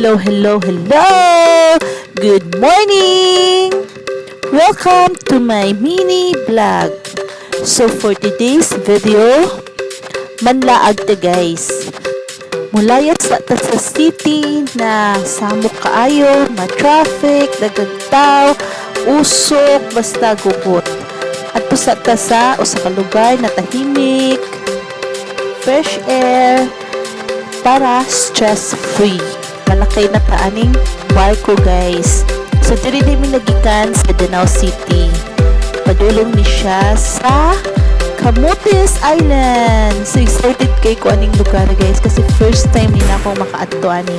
Hello! Good morning! Welcome to my mini vlog. So for today's video, manlaag ta guys. Mulayas sa city na samok kaayo, ma-traffic, dagagtaw, usok, basta gugot. At pusa ta sa usa ka lugar na tahimik, fresh air, para stress-free. Malakay na kaaning barko guys. So diri mi nagikan sa Danau City. Padulong ni siya sa Camotes Island. So excited kay ko aning lugar guys kasi first time ni na akong makaadto ani.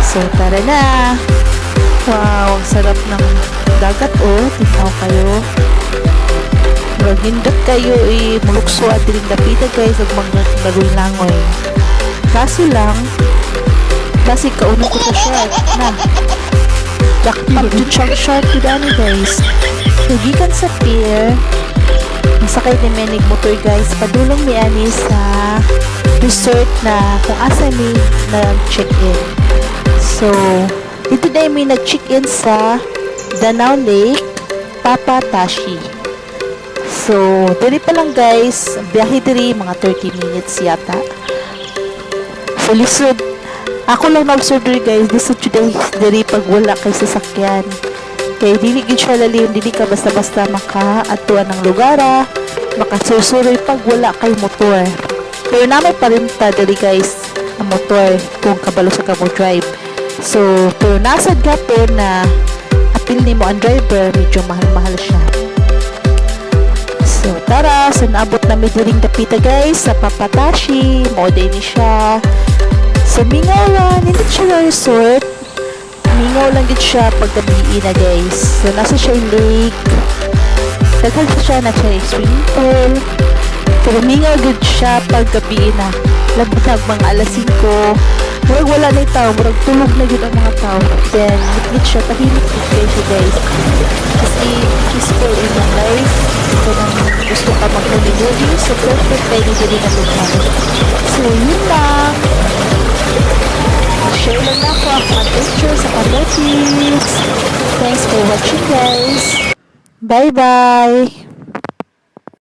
So tara na. Wow, ang sarap ng dagat oh. Tingnan kayo. Murag hindot kayo mulukso at diring dapita guys ug langoy. Kaso lang, kasi kaunong ko sa short na. Dakpag dun siyang short to dani guys. Nagikan sa pier, masakay ni Menig motor guys, padulong ni ani sa resort na kung asa ni nag-check-in. So, dito na may nag-check-in sa Danau Lake, Papatashi. So, diri pa lang guys, biyahe diri mga 30 minutes yata. So, lisod. Ako lang na-observe diri guys. Lisod today diri pag wala kay sasakyan. Kaya dili gid siya lalim. Dili ka basta-basta makaatuan ng lugara. Makasusuroy pag wala kay motor. Pero namin pa rin ta diri guys ang motor kung kabalo sa kamo drive. So, pero nasad gapon na apil ni mo ang driver. Medyo mahal-mahal siya. So, tara. So, naabot namin diring dapita guys sa Papatashi. Mode ni siya. So, mingaw lang. Hindi siya na resort. Mingaw lang din siya paggabi na guys. So, nasa siya yung lake. Daghan siya na siya yung swimming pool. Pero mingaw din siya paggabi na. Labutag mga alas 5. Murag wala na yung tao. Murag tulog na yun ang mga tao. Then, lit siya. Tahimik din siya guys. Kasi, peaceful in your life. So, nang gusto ka mag-holiday. So, perfect kayo din na lugar. So, yun lang. Share lang na ako ang adventure sa Camotes. Thanks for watching guys. Bye-bye!